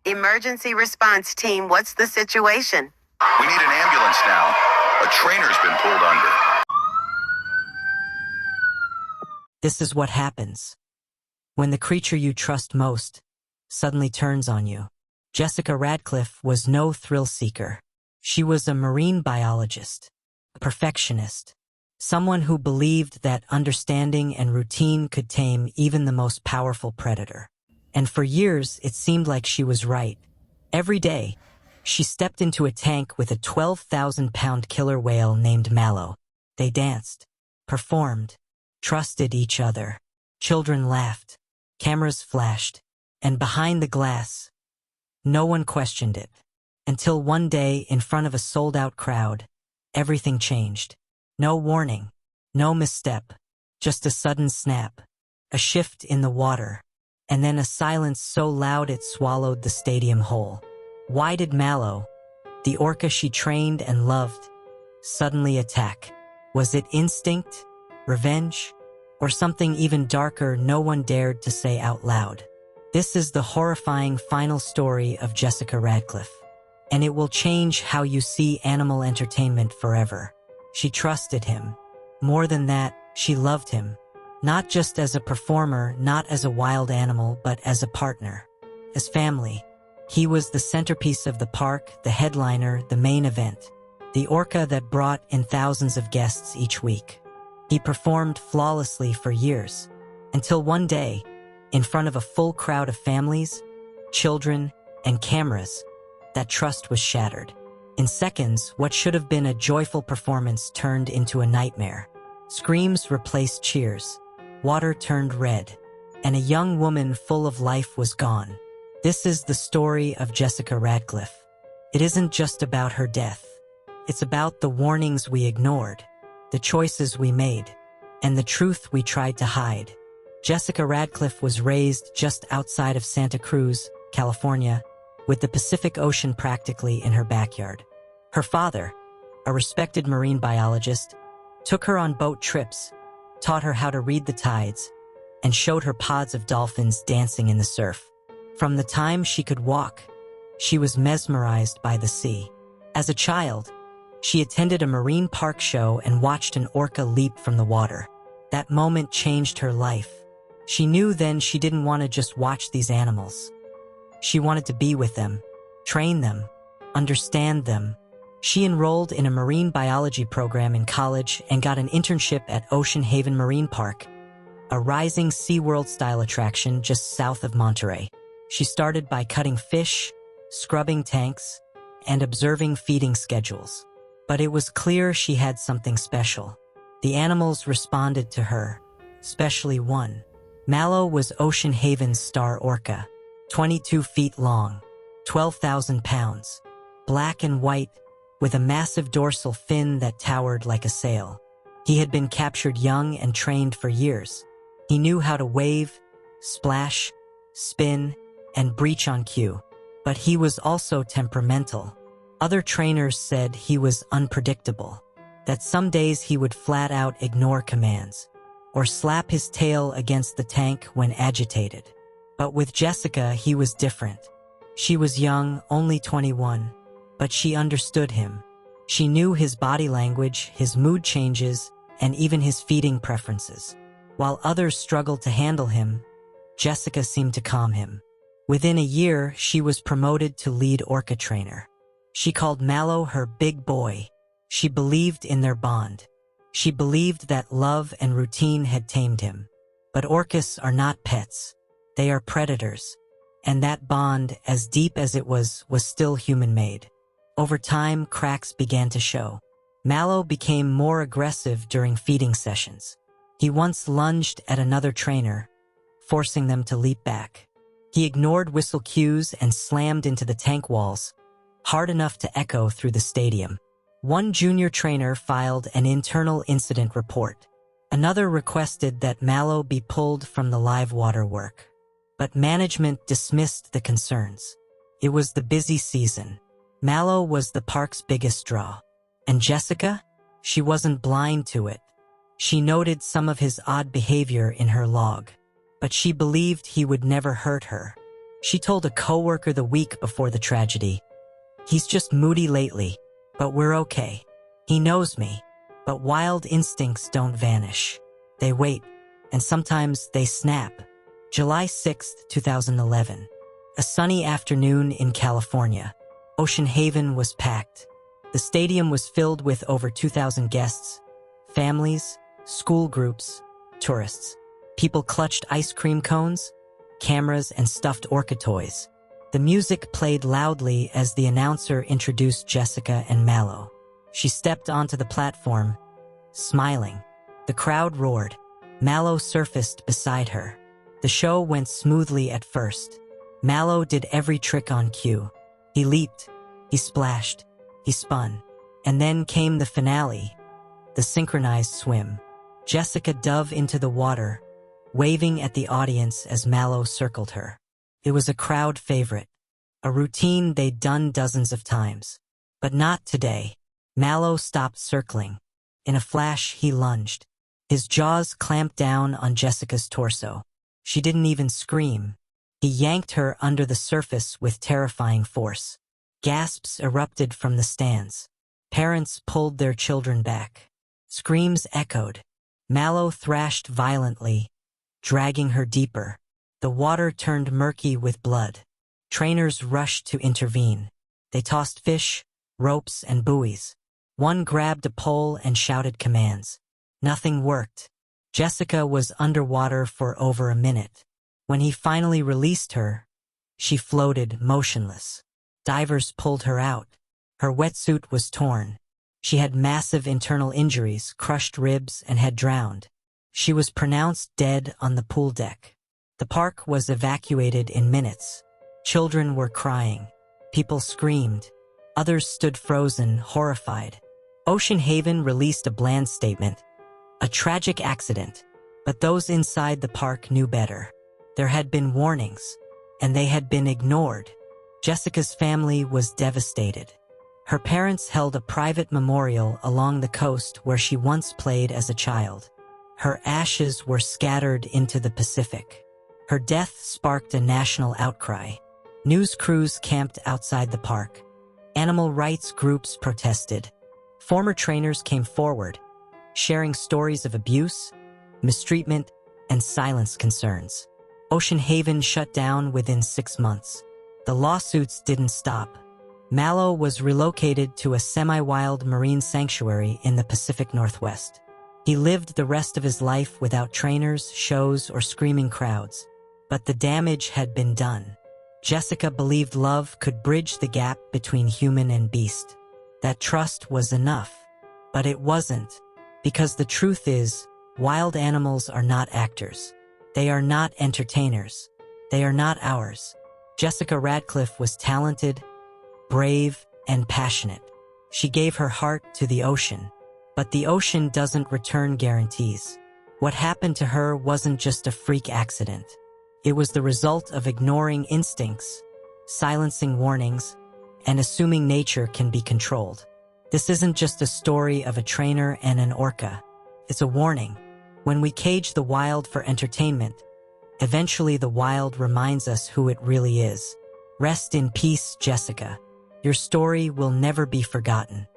Emergency response team, what's the situation? We need an ambulance now. A trainer's been pulled under. This is what happens when the creature you trust most suddenly turns on you. Jessica Radcliffe was no thrill seeker. She was a marine biologist, a perfectionist, someone who believed that understanding and routine could tame even the most powerful predator. And for years, it seemed like she was right. Every day, she stepped into a tank with a 12,000-pound killer whale named Mallow. They danced, performed, trusted each other. Children laughed, cameras flashed, and behind the glass, no one questioned it. Until one day, in front of a sold-out crowd, everything changed. No warning, no misstep, just a sudden snap, a shift in the water, and then a silence so loud it swallowed the stadium whole. Why did Mallow, the orca she trained and loved, suddenly attack? Was it instinct, revenge, or something even darker no one dared to say out loud? This is the horrifying final story of Jessica Radcliffe, and it will change how you see animal entertainment forever. She trusted him. More than that, she loved him. Not just as a performer, not as a wild animal, but as a partner, as family. He was the centerpiece of the park, the headliner, the main event, the orca that brought in thousands of guests each week. He performed flawlessly for years, until one day, in front of a full crowd of families, children, and cameras, that trust was shattered. In seconds, what should have been a joyful performance turned into a nightmare. Screams replaced cheers. Water turned red, and a young woman full of life was gone. This is the story of Jessica Radcliffe. It isn't just about her death. It's about the warnings we ignored, the choices we made, and the truth we tried to hide. Jessica Radcliffe was raised just outside of Santa Cruz, California, with the Pacific Ocean practically in her backyard. Her father, a respected marine biologist, took her on boat trips, taught her how to read the tides, and showed her pods of dolphins dancing in the surf. From the time she could walk, she was mesmerized by the sea. As a child, she attended a marine park show and watched an orca leap from the water. That moment changed her life. She knew then she didn't want to just watch these animals. She wanted to be with them, train them, understand them. She enrolled in a marine biology program in college and got an internship at Ocean Haven Marine Park, a rising SeaWorld-style attraction just south of Monterey. She started by cutting fish, scrubbing tanks, and observing feeding schedules. But it was clear she had something special. The animals responded to her, especially one. Mallow was Ocean Haven's star orca, 22 feet long, 12,000 pounds, black and white, with a massive dorsal fin that towered like a sail. He had been captured young and trained for years. He knew how to wave, splash, spin, and breach on cue. But he was also temperamental. Other trainers said he was unpredictable, that some days he would flat out ignore commands, or slap his tail against the tank when agitated. But with Jessica, he was different. She was young, only 21. But she understood him. She knew his body language, his mood changes, and even his feeding preferences. While others struggled to handle him, Jessica seemed to calm him. Within a year, she was promoted to lead orca trainer. She called Mallow her big boy. She believed in their bond. She believed that love and routine had tamed him. But orcas are not pets. They are predators. And that bond, as deep as it was still human-made. Over time, cracks began to show. Mallow became more aggressive during feeding sessions. He once lunged at another trainer, forcing them to leap back. He ignored whistle cues and slammed into the tank walls, hard enough to echo through the stadium. One junior trainer filed an internal incident report. Another requested that Mallow be pulled from the live water work. But management dismissed the concerns. It was the busy season. Mallow was the park's biggest draw. And Jessica? She wasn't blind to it. She noted some of his odd behavior in her log. But she believed he would never hurt her. She told a coworker the week before the tragedy. "He's just moody lately, but we're okay. He knows me, but wild instincts don't vanish. They wait, and sometimes they snap." July 6, 2011. A sunny afternoon in California. Ocean Haven was packed. The stadium was filled with over 2,000 guests, families, school groups, tourists. People clutched ice cream cones, cameras, and stuffed orca toys. The music played loudly as the announcer introduced Jessica and Mallow. She stepped onto the platform, smiling. The crowd roared. Mallow surfaced beside her. The show went smoothly at first. Mallow did every trick on cue. He leaped, he splashed, he spun. And then came the finale, the synchronized swim. Jessica dove into the water, waving at the audience as Mallow circled her. It was a crowd favorite, a routine they'd done dozens of times. But not today. Mallow stopped circling. In a flash, he lunged. His jaws clamped down on Jessica's torso. She didn't even scream. He yanked her under the surface with terrifying force. Gasps erupted from the stands. Parents pulled their children back. Screams echoed. Mallow thrashed violently, dragging her deeper. The water turned murky with blood. Trainers rushed to intervene. They tossed fish, ropes, and buoys. One grabbed a pole and shouted commands. Nothing worked. Jessica was underwater for over a minute. When he finally released her, she floated motionless. Divers pulled her out. Her wetsuit was torn. She had massive internal injuries, crushed ribs, and had drowned. She was pronounced dead on the pool deck. The park was evacuated in minutes. Children were crying. People screamed. Others stood frozen, horrified. Ocean Haven released a bland statement. A tragic accident. But those inside the park knew better. There had been warnings, and they had been ignored. Jessica's family was devastated. Her parents held a private memorial along the coast where she once played as a child. Her ashes were scattered into the Pacific. Her death sparked a national outcry. News crews camped outside the park. Animal rights groups protested. Former trainers came forward, sharing stories of abuse, mistreatment, and silence concerns. Ocean Haven shut down within 6 months. The lawsuits didn't stop. Mallow was relocated to a semi-wild marine sanctuary in the Pacific Northwest. He lived the rest of his life without trainers, shows, or screaming crowds. But the damage had been done. Jessica believed love could bridge the gap between human and beast. That trust was enough. But it wasn't. Because the truth is, wild animals are not actors. They are not entertainers. They are not ours. Jessica Radcliffe was talented, brave, and passionate. She gave her heart to the ocean. But the ocean doesn't return guarantees. What happened to her wasn't just a freak accident. It was the result of ignoring instincts, silencing warnings, and assuming nature can be controlled. This isn't just a story of a trainer and an orca. It's a warning. When we cage the wild for entertainment, eventually the wild reminds us who it really is. Rest in peace, Jessica. Your story will never be forgotten.